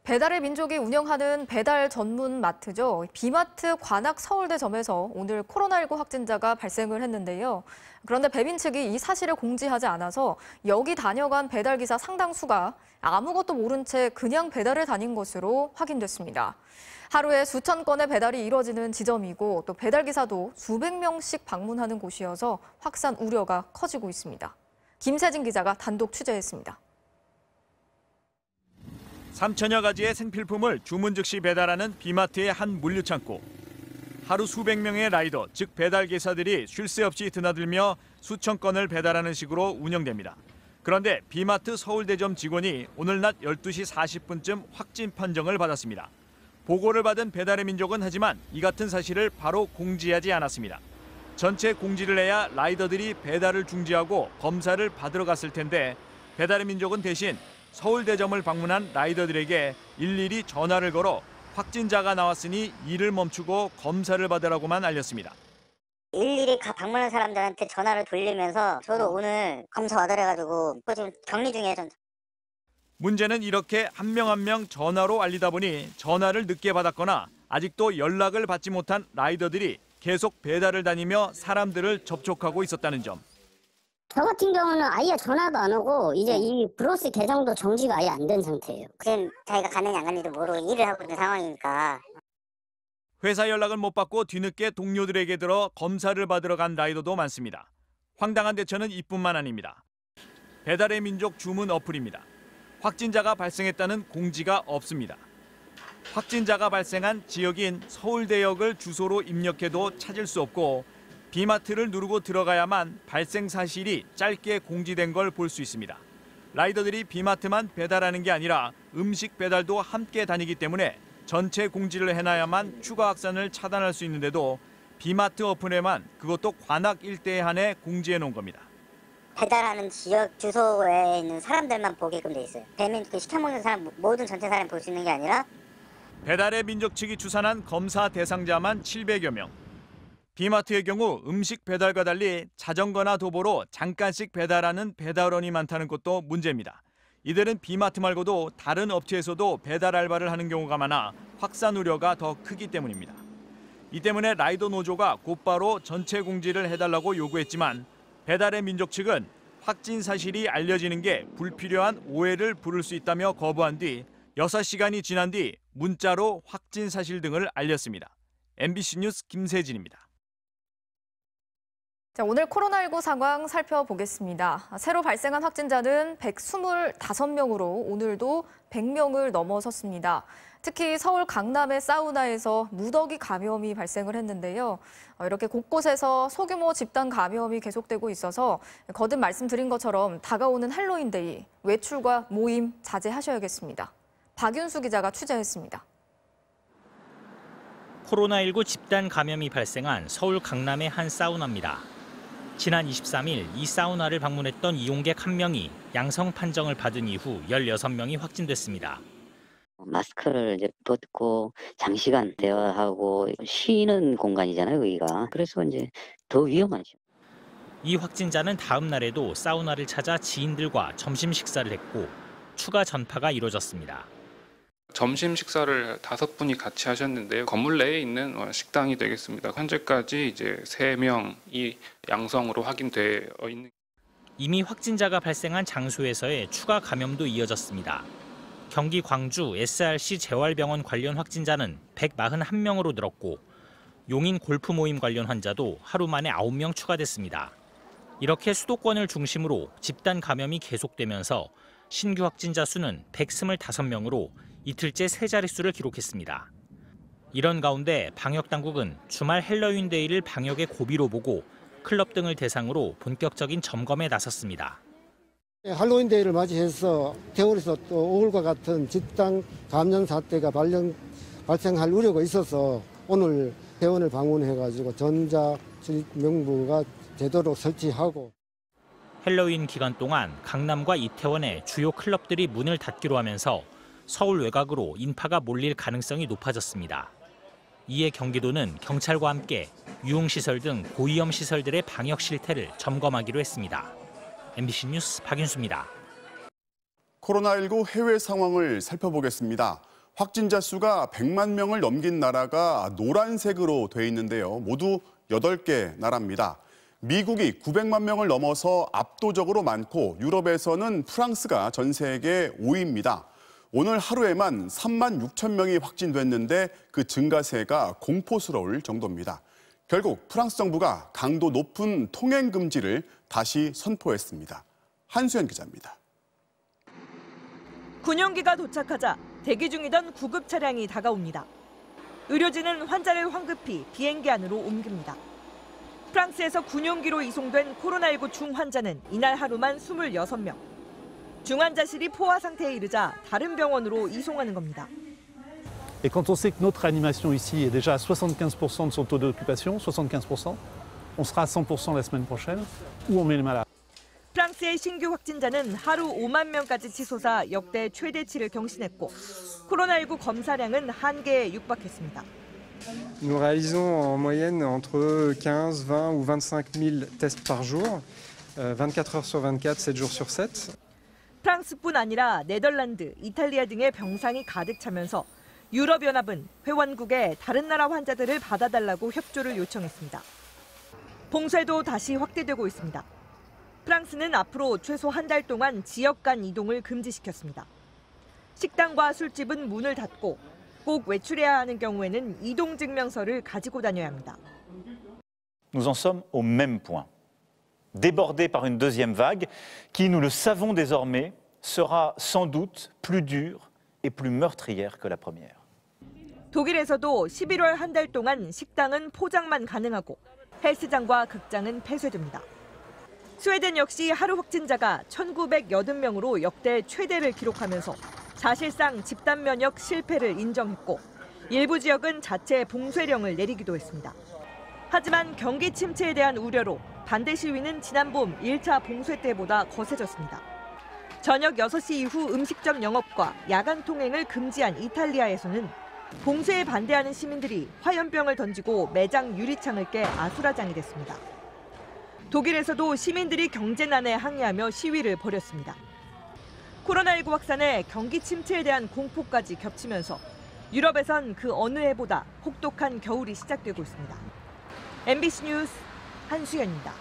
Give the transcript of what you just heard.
배달의 민족이 운영하는 배달 전문 마트죠. 비마트 관악 서울대점에서 오늘 코로나19 확진자가 발생을 했는데요. 그런데 배민 측이 이 사실을 공지하지 않아서 여기 다녀간 배달기사 상당수가 아무것도 모른 채 그냥 배달을 다닌 것으로 확인됐습니다. 하루에 수천 건의 배달이 이뤄지는 지점이고 또 배달기사도 수백 명씩 방문하는 곳이어서 확산 우려가 커지고 있습니다. 김세진 기자가 단독 취재했습니다. 3천여 가지의 생필품을 주문 즉시 배달하는 비마트의 한 물류창고. 하루 수백 명의 라이더, 즉 배달기사들이 쉴 새 없이 드나들며 수천 건을 배달하는 식으로 운영됩니다. 그런데 비마트 서울대점 직원이 오늘 낮 12시 40분쯤 확진 판정을 받았습니다. 보고를 받은 배달의 민족은 하지만 이 같은 사실을 바로 공지하지 않았습니다. 전체 공지를 해야 라이더들이 배달을 중지하고 검사를 받으러 갔을 텐데 배달의 민족은 대신 서울대점을 방문한 라이더들에게 일일이 전화를 걸어 확진자가 나왔으니 일을 멈추고 검사를 받으라고만 알렸습니다. 일일이 방문한 사람들한테 전화를 돌리면서 저도 오늘 검사 받으래가지고 지금 격리 중이에요. 전. 문제는 이렇게 한 명 한 명 전화로 알리다 보니 전화를 늦게 받았거나 아직도 연락을 받지 못한 라이더들이 계속 배달을 다니며 사람들을 접촉하고 있었다는 점. 저 같은 경우는 아예 전화도 안 오고 이제 이 브로스 계정도 정지가 아예 안 된 상태예요. 지금 자기가 가는지 안 가는지도 모르고 일을 하고 있는 상황이니까. 회사 연락을 못 받고 뒤늦게 동료들에게 들어 검사를 받으러 간 라이더도 많습니다. 황당한 대처는 이뿐만 아닙니다. 배달의 민족 주문 어플입니다. 확진자가 발생했다는 공지가 없습니다. 확진자가 발생한 지역인 서울대역을 주소로 입력해도 찾을 수 없고 비마트를 누르고 들어가야만 발생 사실이 짧게 공지된 걸 볼 수 있습니다. 라이더들이 비마트만 배달하는 게 아니라 음식 배달도 함께 다니기 때문에 전체 공지를 해놔야만 추가 확산을 차단할 수 있는데도 비마트 어플에만 그것도 관악 일대에 한해 공지해 놓은 겁니다. 배달하는 지역 주소에 있는 사람들만 보게끔 돼 있어요. 배민 시켜먹는 사람 모든 전체 사람이 볼 수 있는 게 아니라 배달의 민족 측이 추산한 검사 대상자만 700여 명. 비마트의 경우 음식 배달과 달리 자전거나 도보로 잠깐씩 배달하는 배달원이 많다는 것도 문제입니다. 이들은 비마트 말고도 다른 업체에서도 배달 알바를 하는 경우가 많아 확산 우려가 더 크기 때문입니다. 이 때문에 라이더 노조가 곧바로 전체 공지를 해달라고 요구했지만 배달의 민족 측은 확진 사실이 알려지는 게 불필요한 오해를 부를 수 있다며 거부한 뒤 6시간이 지난 뒤 문자로 확진 사실 등을 알렸습니다. MBC 뉴스 김세진입니다. 자, 오늘 코로나19 상황 살펴보겠습니다. 새로 발생한 확진자는 125명으로 오늘도 100명을 넘어섰습니다. 특히 서울 강남의 사우나에서 무더기 감염이 발생을 했는데요. 이렇게 곳곳에서 소규모 집단 감염이 계속되고 있어서 거듭 말씀드린 것처럼 다가오는 할로윈데이, 외출과 모임 자제하셔야겠습니다. 박윤수 기자가 취재했습니다. 코로나19 집단 감염이 발생한 서울 강남의 한 사우나입니다. 지난 23일 이 사우나를 방문했던 이용객 한 명이 양성 판정을 받은 이후 16명이 확진됐습니다. 마스크를 이제 벗고 장시간 대화하고 쉬는 공간이잖아요, 여기가. 그래서 이제 더 위험하죠. 이 확진자는 다음 날에도 사우나를 찾아 지인들과 점심 식사를 했고 추가 전파가 이뤄졌습니다. 점심 식사를 5분이 같이 하셨는데요. 건물 내에 있는 식당이 되겠습니다. 현재까지 이제 3명이 양성으로 확인되어 있는. 이미 확진자가 발생한 장소에서의 추가 감염도 이어졌습니다. 경기 광주 SRC 재활병원 관련 확진자는 141명으로 늘었고 용인 골프 모임 관련 환자도 하루 만에 9명 추가됐습니다. 이렇게 수도권을 중심으로 집단 감염이 계속되면서 신규 확진자 수는 125명으로 이틀째 세 자릿수를 기록했습니다. 이런 가운데 방역당국은 주말 헬로윈데이를 방역의 고비로 보고 클럽 등을 대상으로 본격적인 점검에 나섰습니다. 할로윈데이를 맞이해서 대원에서 또 5월과 같은 집단 감염 사태가 발생할 우려가 있어서 오늘 대원을 방문해가지고 전자 명부가 제대로 설치하고. 헬로윈 기간 동안 강남과 이태원의 주요 클럽들이 문을 닫기로 하면서 서울 외곽으로 인파가 몰릴 가능성이 높아졌습니다. 이에 경기도는 경찰과 함께 유흥시설 등 고위험 시설들의 방역 실태를 점검하기로 했습니다. MBC 뉴스 박윤수입니다. 코로나19 해외 상황을 살펴보겠습니다. 확진자 수가 100만 명을 넘긴 나라가 노란색으로 돼 있는데요. 모두 8개 나라입니다. 미국이 900만 명을 넘어서 압도적으로 많고 유럽에서는 프랑스가 전 세계 5위입니다. 오늘 하루에만 3만 6천 명이 확진됐는데 그 증가세가 공포스러울 정도입니다. 결국 프랑스 정부가 강도 높은 통행 금지를 다시 선포했습니다. 한수연 기자입니다. 군용기가 도착하자 대기 중이던 구급 차량이 다가옵니다. 의료진은 환자를 황급히 비행기 안으로 옮깁니다. 프랑스에서 군용기로 이송된 코로나19 중환자는 이날 하루만 26명. 중환자실이 포화 상태에 이르자 다른 병원으로 이송하는 겁니다. Et quand on sait que notre réanimation ici est déjà à 75% de son taux d'occupation, 75%, on sera à 100% la semaine prochaine, où on met les malades. 프랑스의 신규 확진자는 하루 5만 명까지 치솟아 역대 최대치를 경신했고 코로나19 검사량은 한계에 육박했습니다. Nous réalisons en moyenne entre 15, 20 ou 25 000 tests par jour, 24 heures sur 24, 7 jours sur 7. 프랑스뿐 아니라 네덜란드, 이탈리아 등의 병상이 가득 차면서 유럽연합은 회원국에 다른 나라 환자들을 받아달라고 협조를 요청했습니다. 봉쇄도 다시 확대되고 있습니다. 프랑스는 앞으로 최소 한 달 동안 지역 간 이동을 금지시켰습니다. 식당과 술집은 문을 닫고 꼭 외출해야 하는 경우에는 이동 증명서를 가지고 다녀야 합니다. Nous en sommes au même point. Débordés par une deuxième vague qui, nous le savons désormais, sera sans doute plus dure et plus meurtrière que la première. 독일에서도 11월 한 달 동안 식당은 포장만 가능하고 헬스장과 극장은 폐쇄됩니다. 스웨덴 역시 하루 확진자가 1,980명으로 역대 최대를 기록하면서 사실상 집단 면역 실패를 인정했고 일부 지역은 자체 봉쇄령을 내리기도 했습니다. 하지만 경기 침체에 대한 우려로 반대 시위는 지난 봄 1차 봉쇄 때보다 거세졌습니다. 저녁 6시 이후 음식점 영업과 야간 통행을 금지한 이탈리아에서는 봉쇄에 반대하는 시민들이 화염병을 던지고 매장 유리창을 깨 아수라장이 됐습니다. 독일에서도 시민들이 경제난에 항의하며 시위를 벌였습니다. 코로나19 확산에 경기 침체에 대한 공포까지 겹치면서 유럽에선 그 어느 해보다 혹독한 겨울이 시작되고 있습니다. MBC 뉴스 한수연입니다.